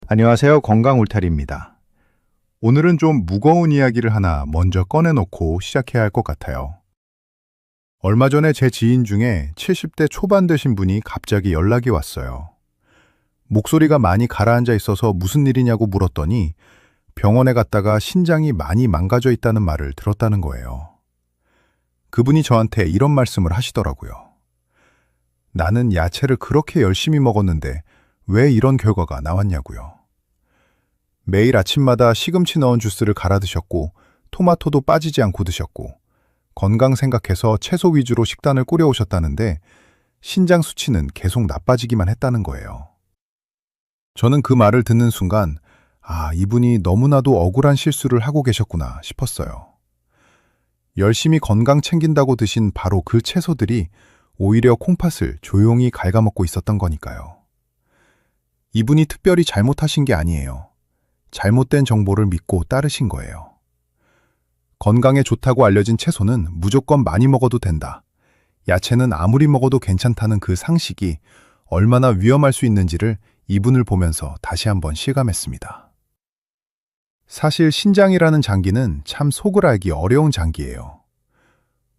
안녕하세요. 건강 울타리입니다. 오늘은 좀 무거운 이야기를 하나 먼저 꺼내놓고 시작해야 할 것 같아요. 얼마 전에 제 지인 중에 70대 초반 되신 분이 갑자기 연락이 왔어요. 목소리가 많이 가라앉아 있어서 무슨 일이냐고 물었더니 병원에 갔다가 신장이 많이 망가져 있다는 말을 들었다는 거예요. 그분이 저한테 이런 말씀을 하시더라고요. 나는 야채를 그렇게 열심히 먹었는데 왜 이런 결과가 나왔냐고요. 매일 아침마다 시금치 넣은 주스를 갈아 드셨고 토마토도 빠지지 않고 드셨고 건강 생각해서 채소 위주로 식단을 꾸려오셨다는데 신장 수치는 계속 나빠지기만 했다는 거예요. 저는 그 말을 듣는 순간 이분이 너무나도 억울한 실수를 하고 계셨구나 싶었어요. 열심히 건강 챙긴다고 드신 바로 그 채소들이 오히려 콩팥을 조용히 갉아먹고 있었던 거니까요. 이분이 특별히 잘못하신 게 아니에요. 잘못된 정보를 믿고 따르신 거예요. 건강에 좋다고 알려진 채소는 무조건 많이 먹어도 된다. 야채는 아무리 먹어도 괜찮다는 그 상식이 얼마나 위험할 수 있는지를 이분을 보면서 다시 한번 실감했습니다. 사실 신장이라는 장기는 참 속을 알기 어려운 장기예요.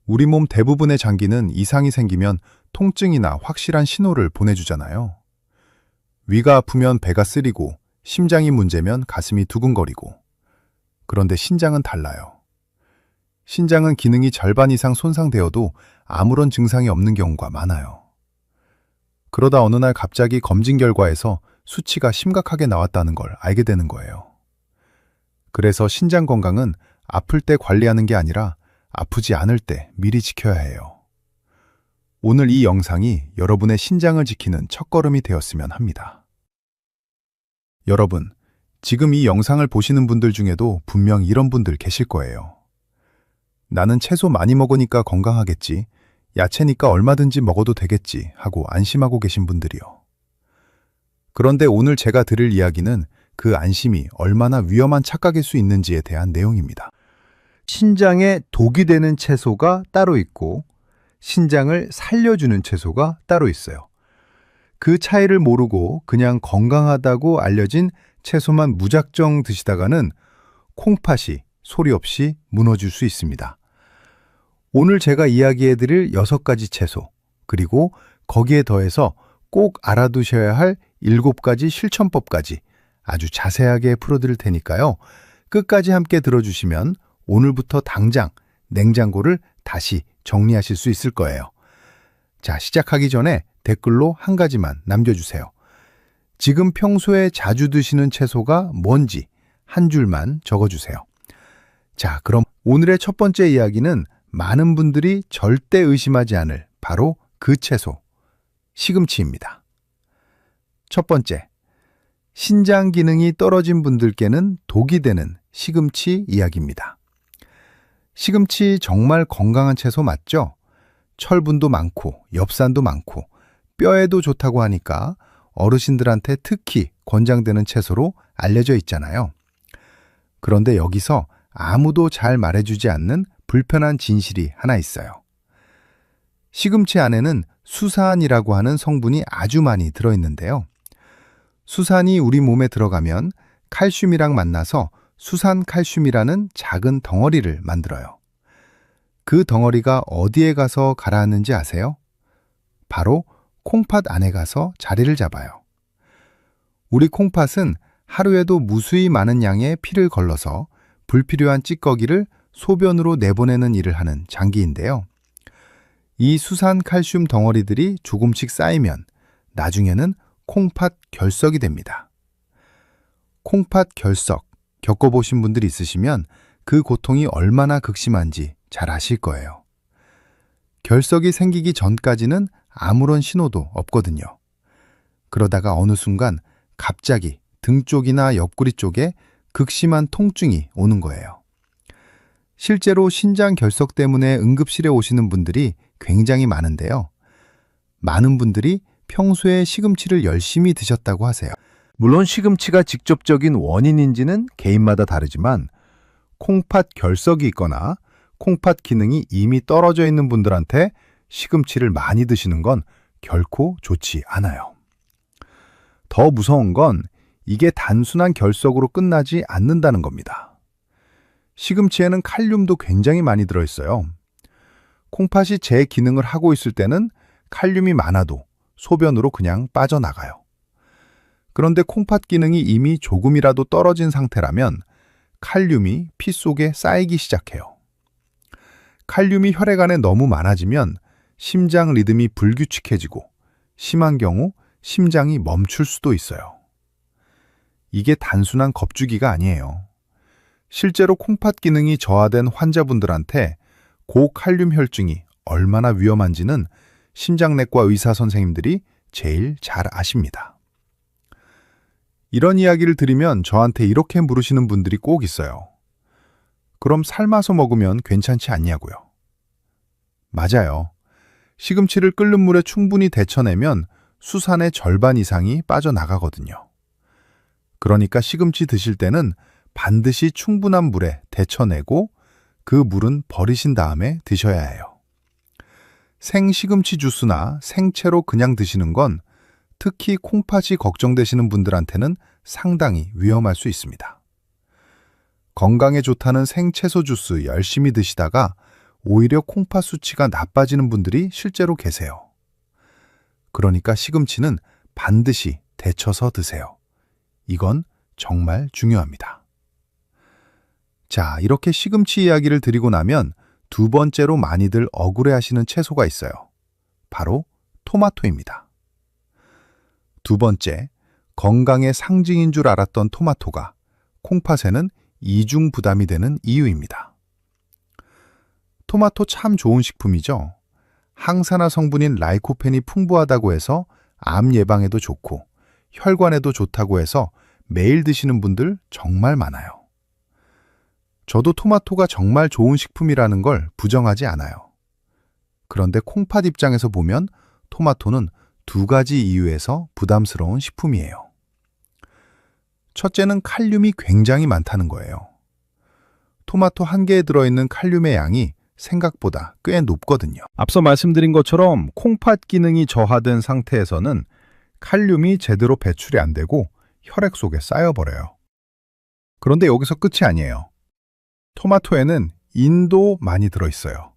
우리 몸 대부분의 장기는 이상이 생기면 통증이나 확실한 신호를 보내주잖아요. 위가 아프면 배가 쓰리고 심장이 문제면 가슴이 두근거리고. 그런데 신장은 달라요. 신장은 기능이 절반 이상 손상되어도 아무런 증상이 없는 경우가 많아요. 그러다 어느 날 갑자기 검진 결과에서 수치가 심각하게 나왔다는 걸 알게 되는 거예요. 그래서 신장 건강은 아플 때 관리하는 게 아니라 아프지 않을 때 미리 지켜야 해요. 오늘 이 영상이 여러분의 신장을 지키는 첫걸음이 되었으면 합니다. 여러분, 지금 이 영상을 보시는 분들 중에도 분명 이런 분들 계실 거예요. 나는 채소 많이 먹으니까 건강하겠지, 야채니까 얼마든지 먹어도 되겠지 하고 안심하고 계신 분들이요. 그런데 오늘 제가 드릴 이야기는 그 안심이 얼마나 위험한 착각일 수 있는지에 대한 내용입니다. 신장에 독이 되는 채소가 따로 있고 신장을 살려주는 채소가 따로 있어요. 그 차이를 모르고 그냥 건강하다고 알려진 채소만 무작정 드시다가는 콩팥이 소리 없이 무너질 수 있습니다. 오늘 제가 이야기해드릴 6가지 채소, 그리고 거기에 더해서 꼭 알아두셔야 할 7가지 실천법까지 아주 자세하게 풀어드릴 테니까요. 끝까지 함께 들어주시면 오늘부터 당장 냉장고를 다시 정리하실 수 있을 거예요. 자, 시작하기 전에 댓글로 한 가지만 남겨주세요. 지금 평소에 자주 드시는 채소가 뭔지 한 줄만 적어주세요. 자, 그럼 오늘의 첫 번째 이야기는 많은 분들이 절대 의심하지 않을 바로 그 채소, 시금치입니다. 첫 번째, 신장 기능이 떨어진 분들께는 독이 되는 시금치 이야기입니다. 시금치 정말 건강한 채소 맞죠? 철분도 많고 엽산도 많고 뼈에도 좋다고 하니까 어르신들한테 특히 권장되는 채소로 알려져 있잖아요. 그런데 여기서 아무도 잘 말해주지 않는 불편한 진실이 하나 있어요. 시금치 안에는 수산이라고 하는 성분이 아주 많이 들어있는데요. 수산이 우리 몸에 들어가면 칼슘이랑 만나서 수산칼슘이라는 작은 덩어리를 만들어요. 그 덩어리가 어디에 가서 가라앉는지 아세요? 바로 콩팥 안에 가서 자리를 잡아요. 우리 콩팥은 하루에도 무수히 많은 양의 피를 걸러서 불필요한 찌꺼기를 소변으로 내보내는 일을 하는 장기인데요. 이 수산칼슘 덩어리들이 조금씩 쌓이면 나중에는 콩팥 결석이 됩니다. 콩팥 결석 겪어보신 분들이 있으시면 그 고통이 얼마나 극심한지 잘 아실 거예요. 결석이 생기기 전까지는 아무런 신호도 없거든요. 그러다가 어느 순간 갑자기 등 쪽이나 옆구리 쪽에 극심한 통증이 오는 거예요. 실제로 신장 결석 때문에 응급실에 오시는 분들이 굉장히 많은데요. 많은 분들이 평소에 시금치를 열심히 드셨다고 하세요. 물론 시금치가 직접적인 원인인지는 개인마다 다르지만 콩팥 결석이 있거나 콩팥 기능이 이미 떨어져 있는 분들한테 시금치를 많이 드시는 건 결코 좋지 않아요. 더 무서운 건 이게 단순한 결석으로 끝나지 않는다는 겁니다. 시금치에는 칼륨도 굉장히 많이 들어있어요. 콩팥이 제 기능을 하고 있을 때는 칼륨이 많아도 소변으로 그냥 빠져나가요. 그런데 콩팥 기능이 이미 조금이라도 떨어진 상태라면 칼륨이 피 속에 쌓이기 시작해요. 칼륨이 혈액 안에 너무 많아지면 심장 리듬이 불규칙해지고 심한 경우 심장이 멈출 수도 있어요. 이게 단순한 겁주기가 아니에요. 실제로 콩팥 기능이 저하된 환자분들한테 고칼륨 혈증이 얼마나 위험한지는 심장내과 의사 선생님들이 제일 잘 아십니다. 이런 이야기를 들으면 저한테 이렇게 물으시는 분들이 꼭 있어요. 그럼 삶아서 먹으면 괜찮지 않냐고요? 맞아요. 시금치를 끓는 물에 충분히 데쳐내면 수산의 절반 이상이 빠져나가거든요. 그러니까 시금치 드실 때는 반드시 충분한 물에 데쳐내고 그 물은 버리신 다음에 드셔야 해요. 생시금치 주스나 생채로 그냥 드시는 건 특히 콩팥이 걱정되시는 분들한테는 상당히 위험할 수 있습니다. 건강에 좋다는 생채소 주스 열심히 드시다가 오히려 콩팥 수치가 나빠지는 분들이 실제로 계세요. 그러니까 시금치는 반드시 데쳐서 드세요. 이건 정말 중요합니다. 자, 이렇게 시금치 이야기를 드리고 나면 두 번째로 많이들 억울해하시는 채소가 있어요. 바로 토마토입니다. 두 번째, 건강의 상징인 줄 알았던 토마토가 콩팥에는 이중 부담이 되는 이유입니다. 토마토 참 좋은 식품이죠. 항산화 성분인 라이코펜이 풍부하다고 해서 암 예방에도 좋고 혈관에도 좋다고 해서 매일 드시는 분들 정말 많아요. 저도 토마토가 정말 좋은 식품이라는 걸 부정하지 않아요. 그런데 콩팥 입장에서 보면 토마토는 두 가지 이유에서 부담스러운 식품이에요. 첫째는 칼륨이 굉장히 많다는 거예요. 토마토 한 개에 들어있는 칼륨의 양이 생각보다 꽤 높거든요. 앞서 말씀드린 것처럼 콩팥 기능이 저하된 상태에서는 칼륨이 제대로 배출이 안 되고 혈액 속에 쌓여버려요. 그런데 여기서 끝이 아니에요. 토마토에는 인도 많이 들어있어요.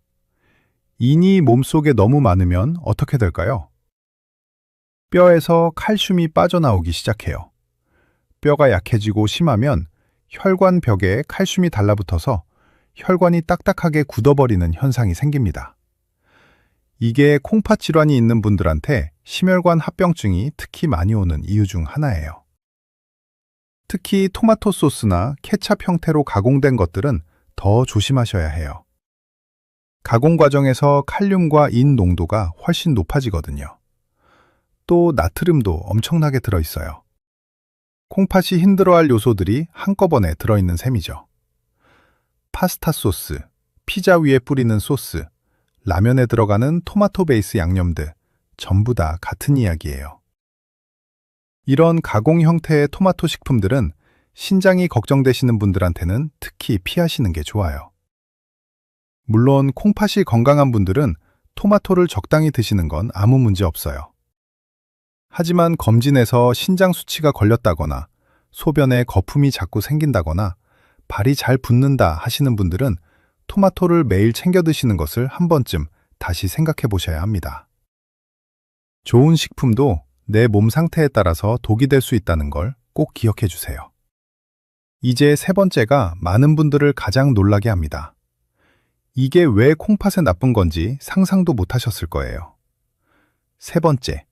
인이 몸속에 너무 많으면 어떻게 될까요? 뼈에서 칼슘이 빠져나오기 시작해요. 뼈가 약해지고 심하면 혈관 벽에 칼슘이 달라붙어서 혈관이 딱딱하게 굳어버리는 현상이 생깁니다. 이게 콩팥 질환이 있는 분들한테 심혈관 합병증이 특히 많이 오는 이유 중 하나예요. 특히 토마토 소스나 케찹 형태로 가공된 것들은 더 조심하셔야 해요. 가공 과정에서 칼륨과 인 농도가 훨씬 높아지거든요. 또 나트륨도 엄청나게 들어있어요. 콩팥이 힘들어할 요소들이 한꺼번에 들어있는 셈이죠. 파스타 소스, 피자 위에 뿌리는 소스, 라면에 들어가는 토마토 베이스 양념들 전부 다 같은 이야기예요. 이런 가공 형태의 토마토 식품들은 신장이 걱정되시는 분들한테는 특히 피하시는 게 좋아요. 물론 콩팥이 건강한 분들은 토마토를 적당히 드시는 건 아무 문제 없어요. 하지만 검진에서 신장 수치가 걸렸다거나 소변에 거품이 자꾸 생긴다거나 발이 잘 붓는다 하시는 분들은 토마토를 매일 챙겨 드시는 것을 한 번쯤 다시 생각해 보셔야 합니다. 좋은 식품도 내 몸 상태에 따라서 독이 될 수 있다는 걸 꼭 기억해 주세요. 이제 세 번째가 많은 분들을 가장 놀라게 합니다. 이게 왜 콩팥에 나쁜 건지 상상도 못 하셨을 거예요. 세 번째,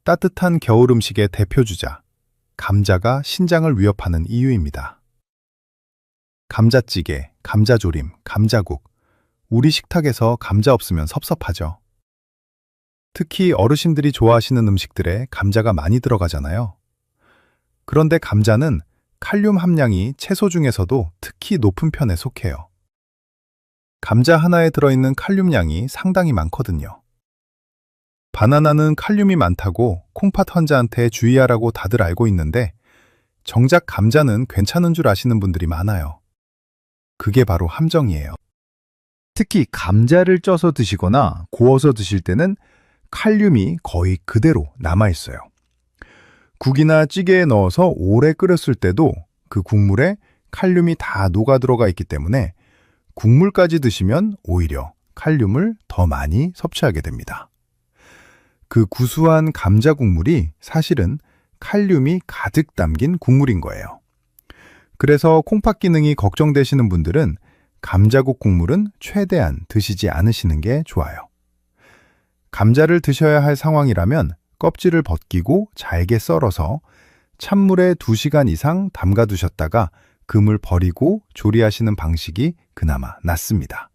따뜻한 겨울 음식의 대표주자, 감자가 신장을 위협하는 이유입니다. 감자찌개, 감자조림, 감자국, 우리 식탁에서 감자 없으면 섭섭하죠. 특히 어르신들이 좋아하시는 음식들에 감자가 많이 들어가잖아요. 그런데 감자는 칼륨 함량이 채소 중에서도 특히 높은 편에 속해요. 감자 하나에 들어있는 칼륨량이 상당히 많거든요. 바나나는 칼륨이 많다고 콩팥 환자한테 주의하라고 다들 알고 있는데 정작 감자는 괜찮은 줄 아시는 분들이 많아요. 그게 바로 함정이에요. 특히 감자를 쪄서 드시거나 구워서 드실 때는 칼륨이 거의 그대로 남아있어요. 국이나 찌개에 넣어서 오래 끓였을 때도 그 국물에 칼륨이 다 녹아 들어가 있기 때문에 국물까지 드시면 오히려 칼륨을 더 많이 섭취하게 됩니다. 그 구수한 감자 국물이 사실은 칼륨이 가득 담긴 국물인 거예요. 그래서 콩팥 기능이 걱정되시는 분들은 감자국 국물은 최대한 드시지 않으시는 게 좋아요. 감자를 드셔야 할 상황이라면 껍질을 벗기고 잘게 썰어서 찬물에 2시간 이상 담가 두셨다가 금을 버리고 조리하시는 방식이 그나마 낫습니다.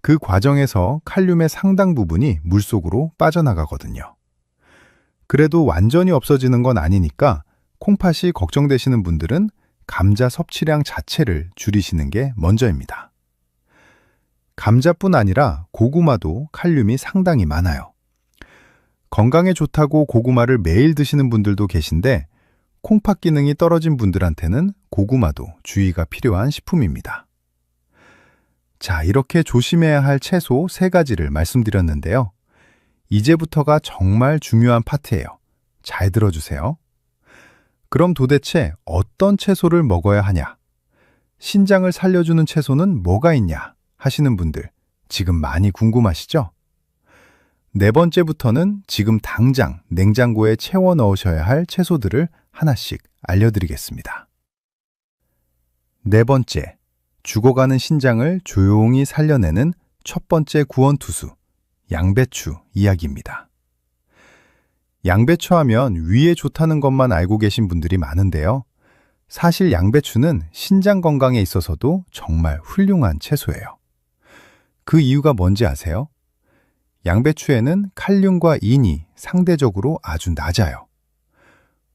그 과정에서 칼륨의 상당 부분이 물속으로 빠져나가거든요. 그래도 완전히 없어지는 건 아니니까 콩팥이 걱정되시는 분들은 감자 섭취량 자체를 줄이시는 게 먼저입니다. 감자뿐 아니라 고구마도 칼륨이 상당히 많아요. 건강에 좋다고 고구마를 매일 드시는 분들도 계신데 콩팥 기능이 떨어진 분들한테는 고구마도 주의가 필요한 식품입니다. 자, 이렇게 조심해야 할 채소 3가지를 말씀드렸는데요. 이제부터가 정말 중요한 파트예요. 잘 들어주세요. 그럼 도대체 어떤 채소를 먹어야 하냐? 신장을 살려주는 채소는 뭐가 있냐? 하시는 분들 지금 많이 궁금하시죠? 4번째부터는 지금 당장 냉장고에 채워 넣으셔야 할 채소들을 하나씩 알려드리겠습니다. 4번째, 죽어가는 신장을 조용히 살려내는 첫 번째 구원투수, 양배추 이야기입니다. 양배추 하면 위에 좋다는 것만 알고 계신 분들이 많은데요. 사실 양배추는 신장 건강에 있어서도 정말 훌륭한 채소예요. 그 이유가 뭔지 아세요? 양배추에는 칼륨과 인이 상대적으로 아주 낮아요.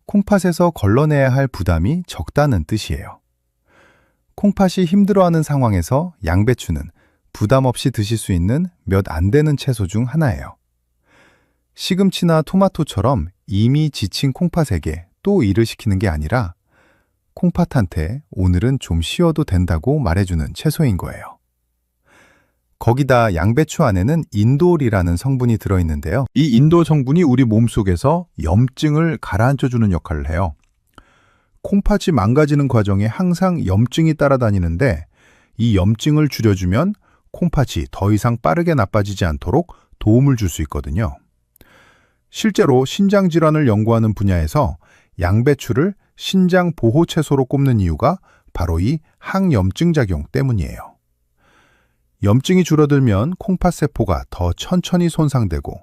콩팥에서 걸러내야 할 부담이 적다는 뜻이에요. 콩팥이 힘들어하는 상황에서 양배추는 부담 없이 드실 수 있는 몇 안 되는 채소 중 하나예요. 시금치나 토마토처럼 이미 지친 콩팥에게 또 일을 시키는 게 아니라 콩팥한테 오늘은 좀 쉬어도 된다고 말해주는 채소인 거예요. 거기다 양배추 안에는 인돌이라는 성분이 들어있는데요. 이 인돌 성분이 우리 몸속에서 염증을 가라앉혀주는 역할을 해요. 콩팥이 망가지는 과정에 항상 염증이 따라다니는데 이 염증을 줄여주면 콩팥이 더 이상 빠르게 나빠지지 않도록 도움을 줄 수 있거든요. 실제로 신장 질환을 연구하는 분야에서 양배추를 신장 보호 채소로 꼽는 이유가 바로 이 항염증 작용 때문이에요. 염증이 줄어들면 콩팥 세포가 더 천천히 손상되고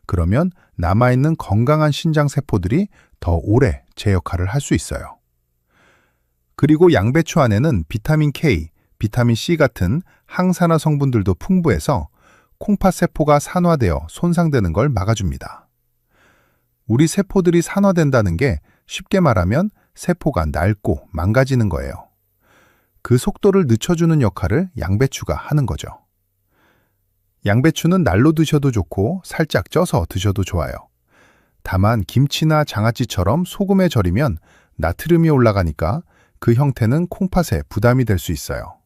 그러면 남아있는 건강한 신장 세포들이 더 오래 제 역할을 할 수 있어요. 그리고 양배추 안에는 비타민 K, 비타민 C 같은 항산화 성분들도 풍부해서 콩팥 세포가 산화되어 손상되는 걸 막아줍니다. 우리 세포들이 산화된다는 게 쉽게 말하면 세포가 낡고 망가지는 거예요. 그 속도를 늦춰주는 역할을 양배추가 하는 거죠. 양배추는 날로 드셔도 좋고 살짝 쪄서 드셔도 좋아요. 다만 김치나 장아찌처럼 소금에 절이면 나트륨이 올라가니까 그 형태는 콩팥에 부담이 될 수 있어요.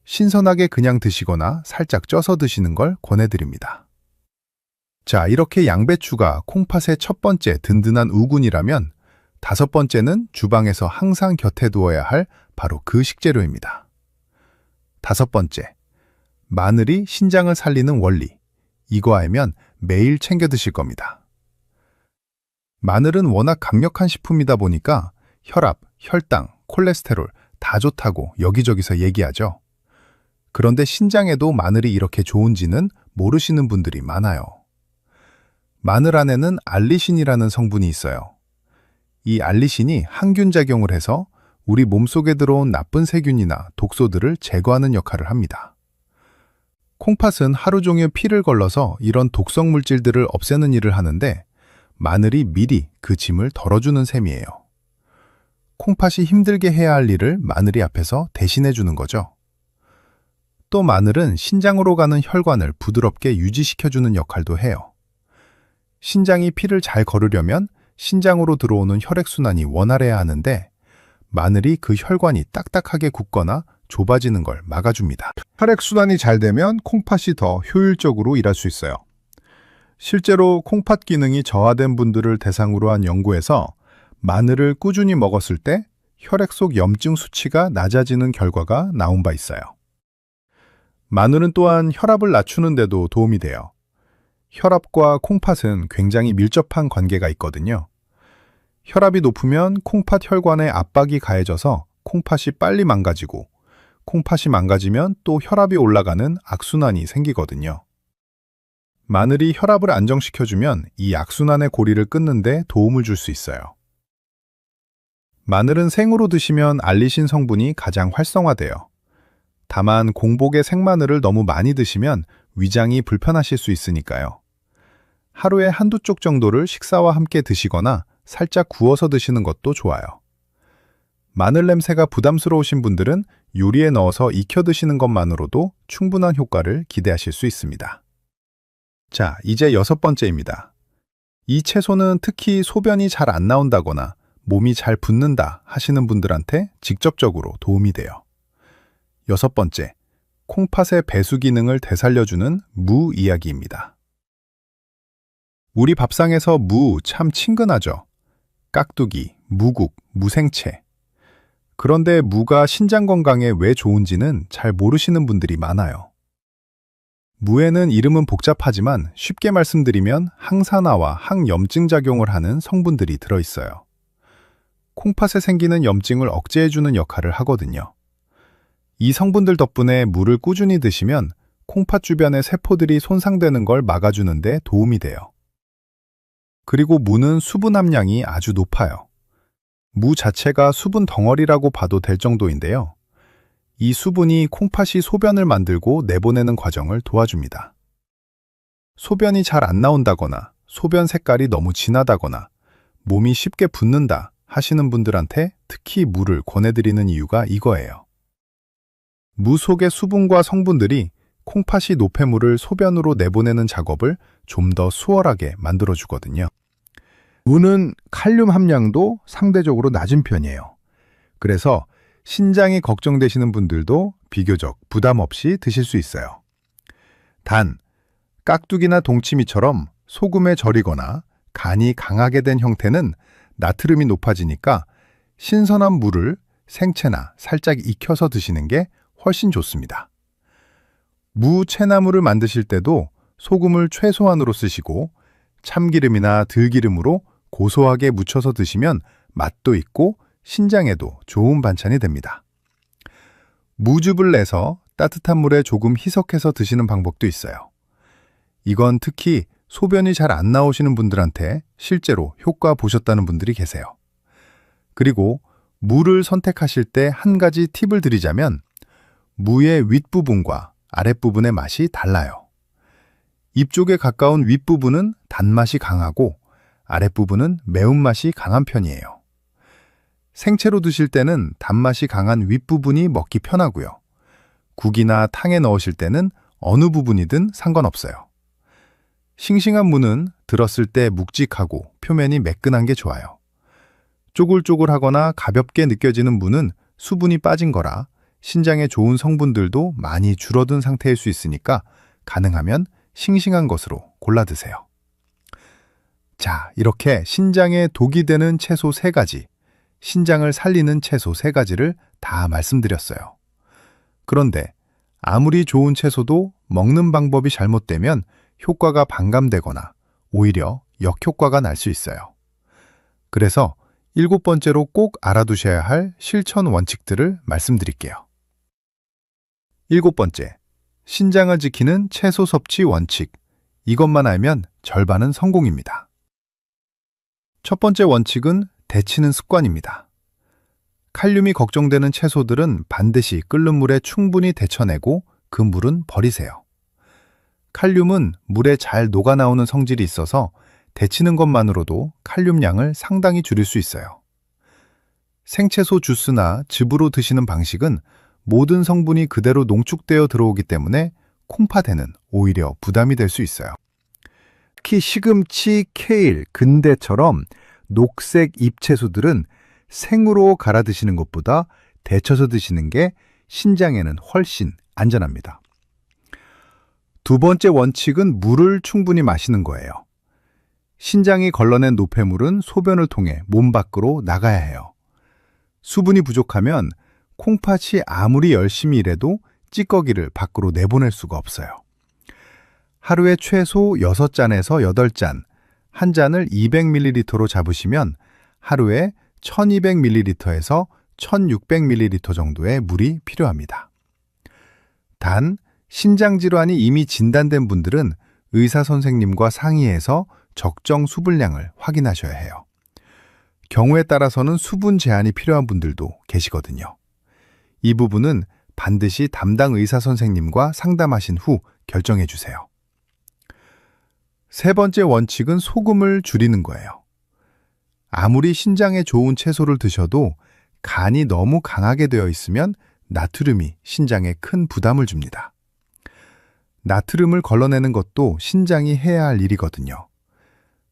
신선하게 그냥 드시거나 살짝 쪄서 드시는 걸 권해드립니다. 자, 이렇게 양배추가 콩팥의 첫 번째 든든한 우군이라면 5번째는 주방에서 항상 곁에 두어야 할 바로 그 식재료입니다. 5번째, 마늘이 신장을 살리는 원리. 이거 알면 매일 챙겨 드실 겁니다. 마늘은 워낙 강력한 식품이다 보니까 혈압, 혈당, 콜레스테롤 다 좋다고 여기저기서 얘기하죠. 그런데 신장에도 마늘이 이렇게 좋은지는 모르시는 분들이 많아요. 마늘 안에는 알리신이라는 성분이 있어요. 이 알리신이 항균 작용을 해서 우리 몸속에 들어온 나쁜 세균이나 독소들을 제거하는 역할을 합니다. 콩팥은 하루 종일 피를 걸러서 이런 독성 물질들을 없애는 일을 하는데 마늘이 미리 그 짐을 덜어주는 셈이에요. 콩팥이 힘들게 해야 할 일을 마늘이 앞에서 대신해 주는 거죠. 또 마늘은 신장으로 가는 혈관을 부드럽게 유지시켜주는 역할도 해요. 신장이 피를 잘 거르려면 신장으로 들어오는 혈액순환이 원활해야 하는데 마늘이 그 혈관이 딱딱하게 굳거나 좁아지는 걸 막아줍니다. 혈액순환이 잘 되면 콩팥이 더 효율적으로 일할 수 있어요. 실제로 콩팥 기능이 저하된 분들을 대상으로 한 연구에서 마늘을 꾸준히 먹었을 때 혈액 속 염증 수치가 낮아지는 결과가 나온 바 있어요. 마늘은 또한 혈압을 낮추는 데도 도움이 돼요. 혈압과 콩팥은 굉장히 밀접한 관계가 있거든요. 혈압이 높으면 콩팥 혈관에 압박이 가해져서 콩팥이 빨리 망가지고, 콩팥이 망가지면 또 혈압이 올라가는 악순환이 생기거든요. 마늘이 혈압을 안정시켜주면 이 악순환의 고리를 끊는 데 도움을 줄 수 있어요. 마늘은 생으로 드시면 알리신 성분이 가장 활성화돼요. 다만 공복에 생마늘을 너무 많이 드시면 위장이 불편하실 수 있으니까요. 하루에 한두 쪽 정도를 식사와 함께 드시거나 살짝 구워서 드시는 것도 좋아요. 마늘 냄새가 부담스러우신 분들은 요리에 넣어서 익혀 드시는 것만으로도 충분한 효과를 기대하실 수 있습니다. 자, 이제 6번째입니다. 이 채소는 특히 소변이 잘 안 나온다거나 몸이 잘 붓는다 하시는 분들한테 직접적으로 도움이 돼요. 6번째, 콩팥의 배수 기능을 되살려주는 무 이야기입니다. 우리 밥상에서 무 참 친근하죠. 깍두기, 무국, 무생채. 그런데 무가 신장 건강에 왜 좋은지는 잘 모르시는 분들이 많아요. 무에는 이름은 복잡하지만 쉽게 말씀드리면 항산화와 항염증 작용을 하는 성분들이 들어있어요. 콩팥에 생기는 염증을 억제해주는 역할을 하거든요. 이 성분들 덕분에 무를 꾸준히 드시면 콩팥 주변의 세포들이 손상되는 걸 막아주는 데 도움이 돼요. 그리고 무는 수분 함량이 아주 높아요. 무 자체가 수분 덩어리라고 봐도 될 정도인데요. 이 수분이 콩팥이 소변을 만들고 내보내는 과정을 도와줍니다. 소변이 잘 안 나온다거나 소변 색깔이 너무 진하다거나 몸이 쉽게 붓는다 하시는 분들한테 특히 무를 권해드리는 이유가 이거예요. 무 속의 수분과 성분들이 콩팥이 노폐물을 소변으로 내보내는 작업을 좀 더 수월하게 만들어주거든요. 무는 칼륨 함량도 상대적으로 낮은 편이에요. 그래서 신장이 걱정되시는 분들도 비교적 부담 없이 드실 수 있어요. 단, 깍두기나 동치미처럼 소금에 절이거나 간이 강하게 된 형태는 나트륨이 높아지니까 신선한 무를 생채나 살짝 익혀서 드시는 게 훨씬 좋습니다. 무 채나물을 만드실 때도 소금을 최소한으로 쓰시고 참기름이나 들기름으로 고소하게 무쳐서 드시면 맛도 있고 신장에도 좋은 반찬이 됩니다. 무즙을 내서 따뜻한 물에 조금 희석해서 드시는 방법도 있어요. 이건 특히 소변이 잘 안 나오시는 분들한테 실제로 효과 보셨다는 분들이 계세요. 그리고 무를 선택하실 때 한 가지 팁을 드리자면 무의 윗부분과 아랫부분의 맛이 달라요. 입 쪽에 가까운 윗부분은 단맛이 강하고 아랫부분은 매운맛이 강한 편이에요. 생채로 드실 때는 단맛이 강한 윗부분이 먹기 편하고요. 국이나 탕에 넣으실 때는 어느 부분이든 상관없어요. 싱싱한 무는 들었을 때 묵직하고 표면이 매끈한 게 좋아요. 쪼글쪼글하거나 가볍게 느껴지는 무는 수분이 빠진 거라 신장에 좋은 성분들도 많이 줄어든 상태일 수 있으니까 가능하면 싱싱한 것으로 골라 드세요. 자, 이렇게 신장에 독이 되는 채소 3가지, 신장을 살리는 채소 3가지를 다 말씀드렸어요. 그런데 아무리 좋은 채소도 먹는 방법이 잘못되면 효과가 반감되거나 오히려 역효과가 날 수 있어요. 그래서 7번째로 꼭 알아두셔야 할 실천 원칙들을 말씀드릴게요. 7번째, 신장을 지키는 채소 섭취 원칙. 이것만 알면 절반은 성공입니다. 첫 번째 원칙은 데치는 습관입니다. 칼륨이 걱정되는 채소들은 반드시 끓는 물에 충분히 데쳐내고 그 물은 버리세요. 칼륨은 물에 잘 녹아나오는 성질이 있어서 데치는 것만으로도 칼륨량을 상당히 줄일 수 있어요. 생채소 주스나 즙으로 드시는 방식은 모든 성분이 그대로 농축되어 들어오기 때문에 콩팥에는 오히려 부담이 될 수 있어요. 특히 시금치, 케일, 근대처럼 녹색 잎채소들은 생으로 갈아 드시는 것보다 데쳐서 드시는 게 신장에는 훨씬 안전합니다. 두 번째 원칙은 물을 충분히 마시는 거예요. 신장이 걸러낸 노폐물은 소변을 통해 몸 밖으로 나가야 해요. 수분이 부족하면 콩팥이 아무리 열심히 일해도 찌꺼기를 밖으로 내보낼 수가 없어요. 하루에 최소 6잔에서 8잔, 한 잔을 200ml로 잡으시면 하루에 1200ml에서 1600ml 정도의 물이 필요합니다. 단, 신장질환이 이미 진단된 분들은 의사 선생님과 상의해서 적정 수분량을 확인하셔야 해요. 경우에 따라서는 수분 제한이 필요한 분들도 계시거든요. 이 부분은 반드시 담당 의사 선생님과 상담하신 후 결정해 주세요. 세 번째 원칙은 소금을 줄이는 거예요. 아무리 신장에 좋은 채소를 드셔도 간이 너무 강하게 되어 있으면 나트륨이 신장에 큰 부담을 줍니다. 나트륨을 걸러내는 것도 신장이 해야 할 일이거든요.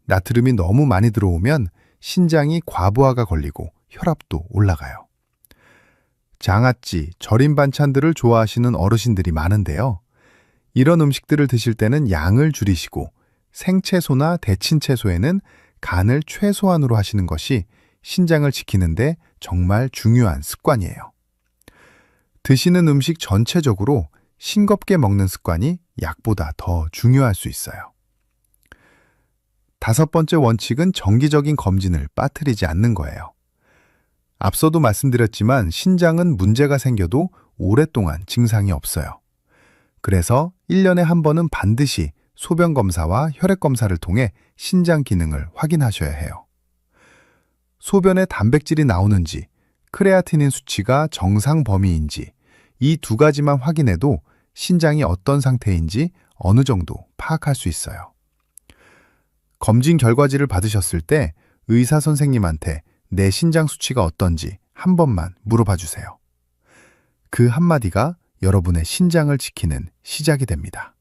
나트륨이 너무 많이 들어오면 신장이 과부하가 걸리고 혈압도 올라가요. 장아찌, 절인 반찬들을 좋아하시는 어르신들이 많은데요. 이런 음식들을 드실 때는 양을 줄이시고 생채소나 데친 채소에는 간을 최소한으로 하시는 것이 신장을 지키는데 정말 중요한 습관이에요. 드시는 음식 전체적으로 싱겁게 먹는 습관이 약보다 더 중요할 수 있어요. 다섯 번째 원칙은 정기적인 검진을 빠뜨리지 않는 거예요. 앞서도 말씀드렸지만 신장은 문제가 생겨도 오랫동안 증상이 없어요. 그래서 1년에 한 번은 반드시 소변 검사와 혈액 검사를 통해 신장 기능을 확인하셔야 해요. 소변에 단백질이 나오는지, 크레아티닌 수치가 정상 범위인지 이 두 가지만 확인해도 신장이 어떤 상태인지 어느 정도 파악할 수 있어요. 검진 결과지를 받으셨을 때 의사 선생님한테 내 신장 수치가 어떤지 한 번만 물어봐 주세요. 그 한마디가 여러분의 신장을 지키는 시작이 됩니다.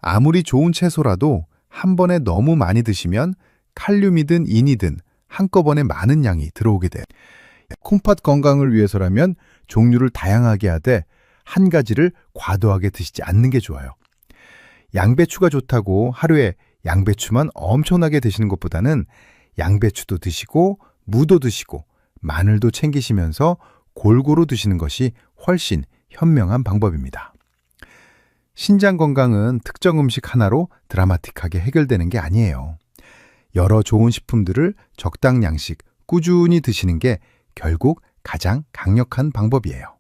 아무리 좋은 채소라도 한 번에 너무 많이 드시면 칼륨이든 인이든 한꺼번에 많은 양이 들어오게 돼요. 콩팥 건강을 위해서라면 종류를 다양하게 하되 한 가지를 과도하게 드시지 않는 게 좋아요. 양배추가 좋다고 하루에 양배추만 엄청나게 드시는 것보다는 양배추도 드시고 무도 드시고 마늘도 챙기시면서 골고루 드시는 것이 훨씬 현명한 방법입니다. 신장 건강은 특정 음식 하나로 드라마틱하게 해결되는 게 아니에요. 여러 좋은 식품들을 적당량씩 꾸준히 드시는 게 결국 가장 강력한 방법이에요.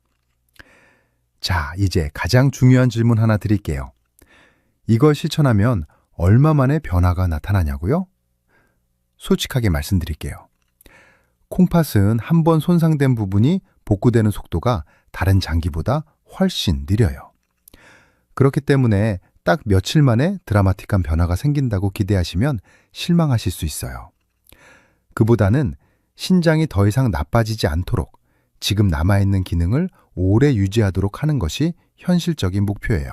자, 이제 가장 중요한 질문 하나 드릴게요. 이걸 실천하면 얼마 만에 변화가 나타나냐고요? 솔직하게 말씀드릴게요. 콩팥은 한 번 손상된 부분이 복구되는 속도가 다른 장기보다 훨씬 느려요. 그렇기 때문에 딱 며칠 만에 드라마틱한 변화가 생긴다고 기대하시면 실망하실 수 있어요. 그보다는 신장이 더 이상 나빠지지 않도록 지금 남아있는 기능을 오래 유지하도록 하는 것이 현실적인 목표예요.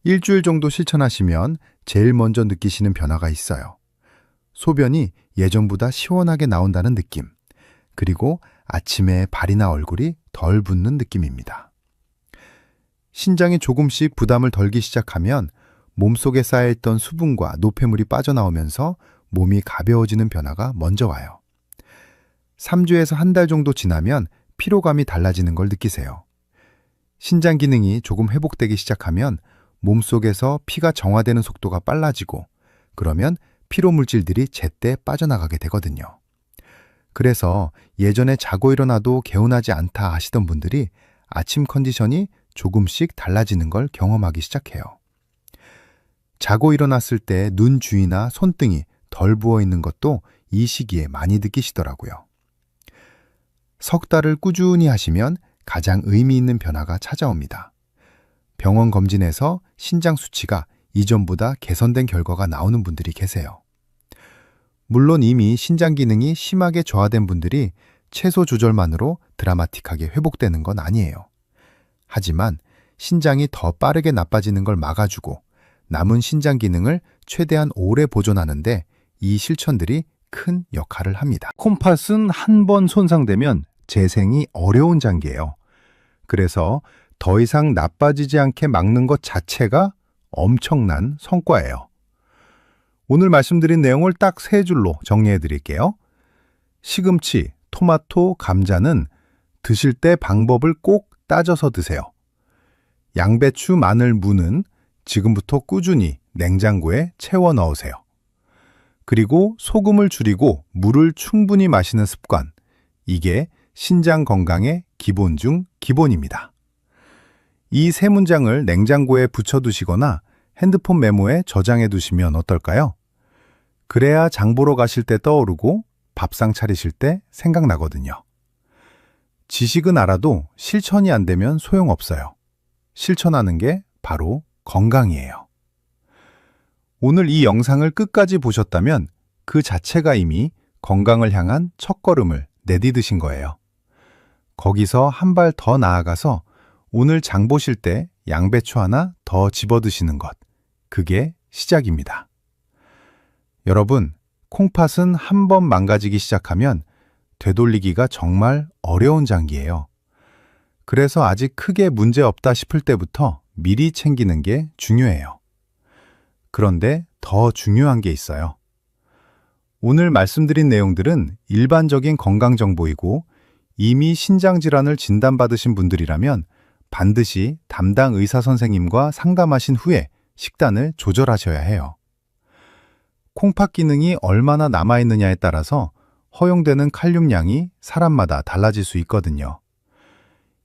일주일 정도 실천하시면 제일 먼저 느끼시는 변화가 있어요. 소변이 예전보다 시원하게 나온다는 느낌, 그리고 아침에 발이나 얼굴이 덜 붓는 느낌입니다. 신장이 조금씩 부담을 덜기 시작하면 몸속에 쌓여있던 수분과 노폐물이 빠져나오면서 몸이 가벼워지는 변화가 먼저 와요. 3주에서 한 달 정도 지나면 피로감이 달라지는 걸 느끼세요. 신장 기능이 조금 회복되기 시작하면 몸속에서 피가 정화되는 속도가 빨라지고 그러면 피로 물질들이 제때 빠져나가게 되거든요. 그래서 예전에 자고 일어나도 개운하지 않다 하시던 분들이 아침 컨디션이 조금씩 달라지는 걸 경험하기 시작해요. 자고 일어났을 때 눈 주위나 손등이 덜 부어 있는 것도 이 시기에 많이 느끼시더라고요. 석 달을 꾸준히 하시면 가장 의미 있는 변화가 찾아옵니다. 병원 검진에서 신장 수치가 이전보다 개선된 결과가 나오는 분들이 계세요. 물론 이미 신장 기능이 심하게 저하된 분들이 채소 조절만으로 드라마틱하게 회복되는 건 아니에요. 하지만 신장이 더 빠르게 나빠지는 걸 막아주고 남은 신장 기능을 최대한 오래 보존하는데 이 실천들이 큰 역할을 합니다. 콩팥은 한 번 손상되면 재생이 어려운 장기예요. 그래서 더 이상 나빠지지 않게 막는 것 자체가 엄청난 성과예요. 오늘 말씀드린 내용을 딱 3줄로 정리해 드릴게요. 시금치, 토마토, 감자는 드실 때 방법을 꼭 따져서 드세요. 양배추, 마늘, 무는 지금부터 꾸준히 냉장고에 채워 넣으세요. 그리고 소금을 줄이고 물을 충분히 마시는 습관. 이게 신장 건강의 기본 중 기본입니다. 이 3문장을 냉장고에 붙여두시거나 핸드폰 메모에 저장해 두시면 어떨까요? 그래야 장 보러 가실 때 떠오르고 밥상 차리실 때 생각나거든요. 지식은 알아도 실천이 안 되면 소용없어요. 실천하는 게 바로 건강이에요. 오늘 이 영상을 끝까지 보셨다면 그 자체가 이미 건강을 향한 첫걸음을 내디드신 거예요. 거기서 한 발 더 나아가서 오늘 장 보실 때 양배추 하나 더 집어드시는 것. 그게 시작입니다. 여러분, 콩팥은 한 번 망가지기 시작하면 되돌리기가 정말 어려운 장기예요. 그래서 아직 크게 문제 없다 싶을 때부터 미리 챙기는 게 중요해요. 그런데 더 중요한 게 있어요. 오늘 말씀드린 내용들은 일반적인 건강 정보이고 이미 신장 질환을 진단받으신 분들이라면 반드시 담당 의사 선생님과 상담하신 후에 식단을 조절하셔야 해요. 콩팥 기능이 얼마나 남아있느냐에 따라서 허용되는 칼륨량이 사람마다 달라질 수 있거든요.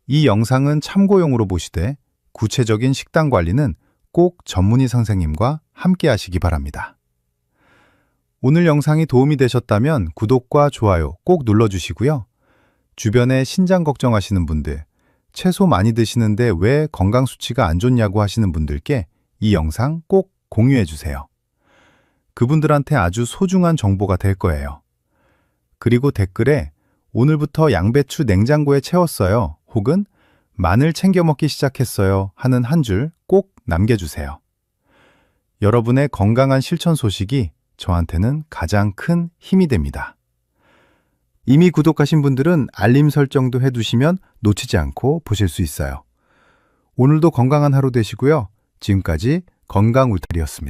이 영상은 참고용으로 보시되 구체적인 식단 관리는 꼭 전문의 선생님과 함께 하시기 바랍니다. 오늘 영상이 도움이 되셨다면 구독과 좋아요 꼭 눌러주시고요. 주변에 신장 걱정하시는 분들, 채소 많이 드시는데 왜 건강 수치가 안 좋냐고 하시는 분들께 이 영상 꼭 공유해 주세요. 그분들한테 아주 소중한 정보가 될 거예요. 그리고 댓글에 오늘부터 양배추 냉장고에 채웠어요. 혹은 마늘 챙겨 먹기 시작했어요. 하는 한 줄 꼭 남겨주세요. 여러분의 건강한 실천 소식이 저한테는 가장 큰 힘이 됩니다. 이미 구독하신 분들은 알림 설정도 해두시면 놓치지 않고 보실 수 있어요. 오늘도 건강한 하루 되시고요. 지금까지 건강 울타리였습니다.